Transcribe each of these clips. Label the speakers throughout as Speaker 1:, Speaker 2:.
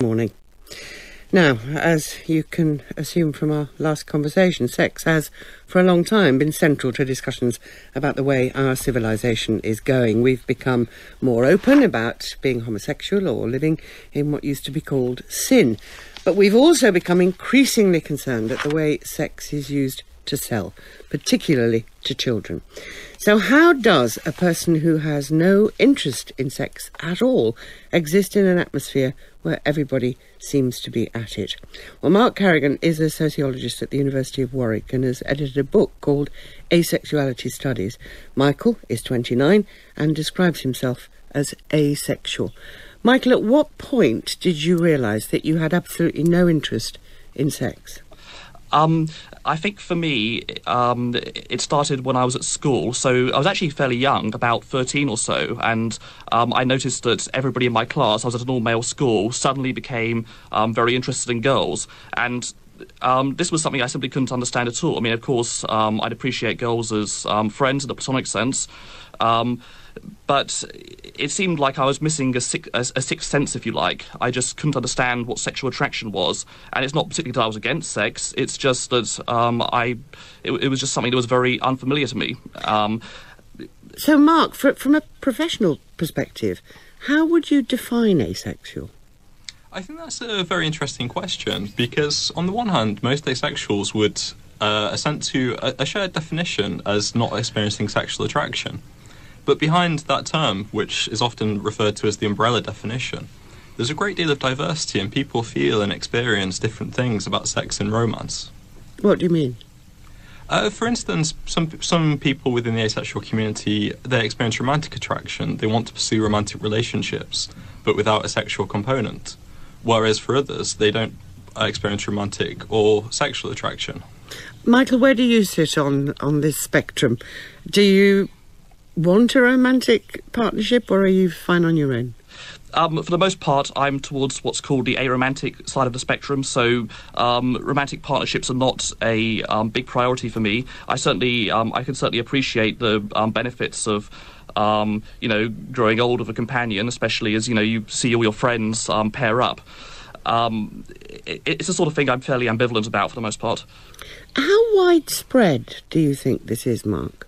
Speaker 1: Morning. Now, as you can assume from our last conversation, sex has for a long time been central to discussions about the way our civilization is going. We've become more open about being homosexual or living in what used to be called sin. But we've also become increasingly concerned at the way sex is used to sell, particularly to children. So how does a person who has no interest in sex at all exist in an atmosphere where everybody seems to be at it? Well, Mark Carrigan is a sociologist at the University of Warwick and has edited a book called Asexuality Studies. Michael is 29 and describes himself as asexual. Michael, at what point did you realise that you had absolutely no interest in sex?
Speaker 2: I think for me, it started when I was at school. So I was actually fairly young, about 13 or so, and I noticed that everybody in my class, I was at an all-male school, suddenly became very interested in girls. And this was something I simply couldn't understand at all. I mean, of course, I'd appreciate girls as friends in a platonic sense, but it seemed like I was missing a sixth sense, if you like. I just couldn't understand what sexual attraction was. And it's not particularly that I was against sex, it's just that it was just something that was very unfamiliar to me.
Speaker 1: So, Mark, from a professional perspective, how would you define asexual?
Speaker 3: I think that's a very interesting question, because on the one hand, most asexuals would assent to a shared definition as not experiencing sexual attraction. But behind that term, which is often referred to as the umbrella definition, there's a great deal of diversity, and people feel and experience different things about sex and romance.
Speaker 1: What do you mean?
Speaker 3: For instance, some people within the asexual community, they experience romantic attraction. They want to pursue romantic relationships, but without a sexual component. Whereas for others, they don't experience romantic or sexual attraction.
Speaker 1: Michael, where do you sit on this spectrum? Do you want a romantic partnership, or are you fine on your own?
Speaker 2: For the most part, I'm towards what's called the aromantic side of the spectrum, so romantic partnerships are not a big priority for me. I can certainly appreciate the benefits of growing old with a companion, especially as, you see all your friends pair up. It's the sort of thing I'm fairly ambivalent about for the most part.
Speaker 1: How widespread do you think this is, Mark?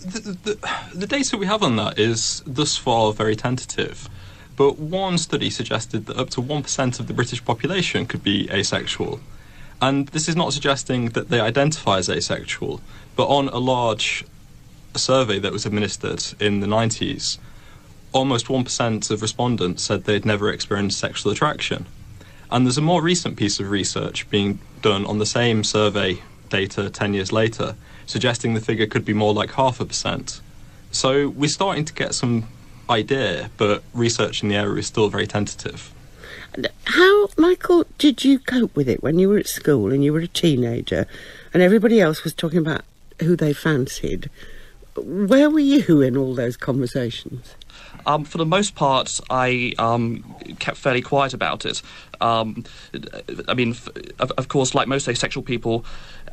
Speaker 3: The data we have on that is thus far very tentative, but one study suggested that up to 1% of the British population could be asexual. And this is not suggesting that they identify as asexual, but on a large survey that was administered in the 90s, almost 1% of respondents said they'd never experienced sexual attraction. And there's a more recent piece of research being done on the same survey data 10 years later, suggesting the figure could be more like 0.5%. So we're starting to get some idea, but research in the area is still very tentative.
Speaker 1: How, Michael, did you cope with it when you were at school and you were a teenager and everybody else was talking about who they fancied? Where were you in all those conversations?
Speaker 2: For the most part, I kept fairly quiet about it. Of course, like most asexual people,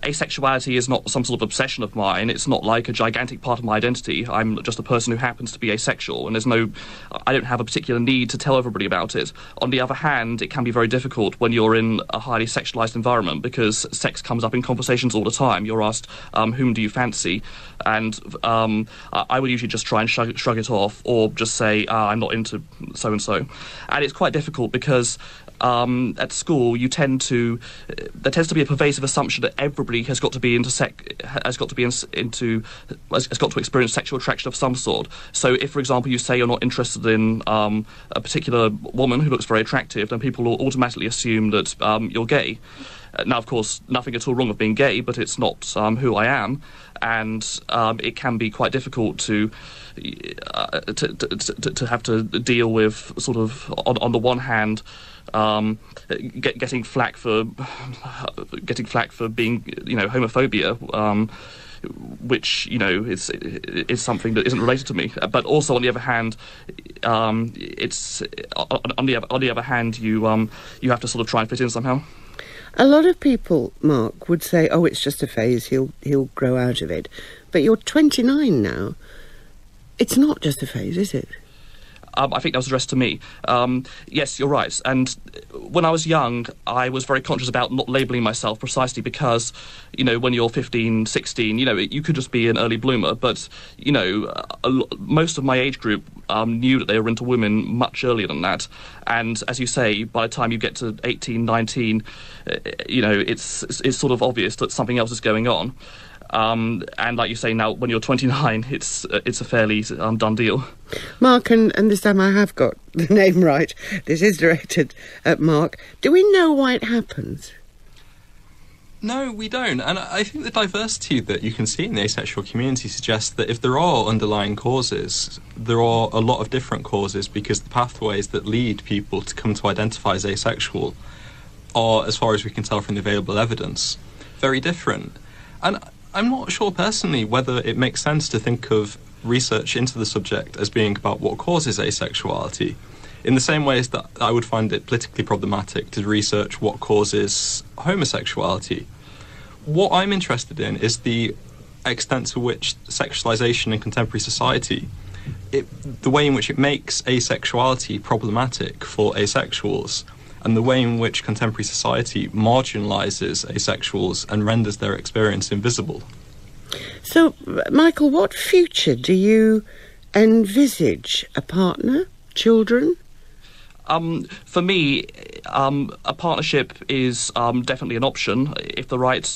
Speaker 2: asexuality is not some sort of obsession of mine. It's not like a gigantic part of my identity. I'm just a person who happens to be asexual, and I don't have a particular need to tell everybody about it. On the other hand, it can be very difficult when you're in a highly sexualized environment, because sex comes up in conversations all the time. You're asked, whom do you fancy? And I would usually just try and shrug it off, or just say, I'm not into so-and-so. And it's quite difficult because at school, there tends to be a pervasive assumption that everybody has got to experience sexual attraction of some sort. So if, for example, you say you're not interested in a particular woman who looks very attractive, then people will automatically assume that you're gay. Now, of course, nothing at all wrong with being gay, but it's not who I am, and it can be quite difficult to have to deal with, sort of, on the one hand, getting flack for being, homophobia, which is something that isn't related to me. But also, on the other hand, it's on the other hand, you have to sort of try and fit in somehow.
Speaker 1: A lot of people, Mark, would say, "Oh, it's just a phase. He'll grow out of it." But you're 29 now. It's not just a phase, is it?
Speaker 2: I think that was addressed to me. Yes, you're right. And when I was young, I was very conscious about not labelling myself precisely because, when you're 15, 16, you could just be an early bloomer. But, most of my age group knew that they were into women much earlier than that. And as you say, by the time you get to 18, 19, it's sort of obvious that something else is going on. And like you say now, when you're 29, it's a fairly done deal.
Speaker 1: Mark, and this time I have got the name right. This is directed at Mark. Do we know why it happens?
Speaker 3: No, we don't. And I think the diversity that you can see in the asexual community suggests that if there are underlying causes, there are a lot of different causes, because the pathways that lead people to come to identify as asexual are, as far as we can tell from the available evidence, very different. And I'm not sure personally whether it makes sense to think of research into the subject as being about what causes asexuality, in the same way as that I would find it politically problematic to research what causes homosexuality. What I'm interested in is the extent to which sexualization in contemporary society, the way in which it makes asexuality problematic for asexuals, and the way in which contemporary society marginalises asexuals and renders their experience invisible.
Speaker 1: So, Michael, what future do you envisage? A partner? Children?
Speaker 2: For me, a partnership is definitely an option. If the right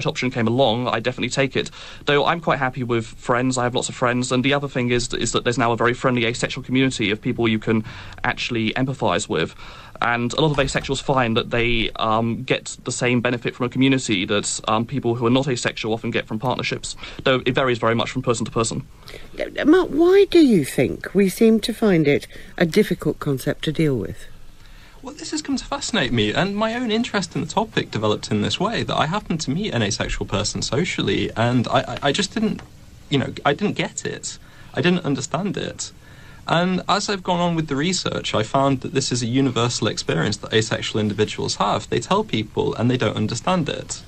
Speaker 2: option came along, I'd definitely take it. Though I'm quite happy with friends. I have lots of friends, and the other thing is that there's now a very friendly asexual community of people you can actually empathise with. And a lot of asexuals find that they get the same benefit from a community that people who are not asexual often get from partnerships, though it varies very much from person to person.
Speaker 1: Mark, why do you think we seem to find it a difficult concept to deal with?
Speaker 3: Well, this has come to fascinate me, and my own interest in the topic developed in this way, that I happened to meet an asexual person socially, and I just didn't, I didn't get it. I didn't understand it. And as I've gone on with the research, I found that this is a universal experience that asexual individuals have. They tell people and they don't understand it.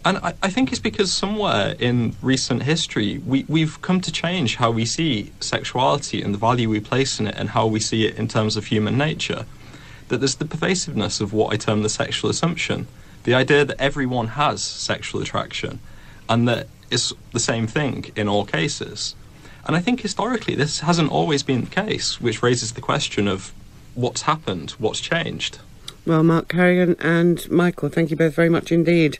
Speaker 3: And I think it's because somewhere in recent history, we've come to change how we see sexuality and the value we place in it and how we see it in terms of human nature. That there's the pervasiveness of what I term the sexual assumption, the idea that everyone has sexual attraction and that it's the same thing in all cases. And I think historically this hasn't always been the case, which raises the question of what's happened, what's changed.
Speaker 1: Well, Mark Carrigan and Michael, thank you both very much indeed.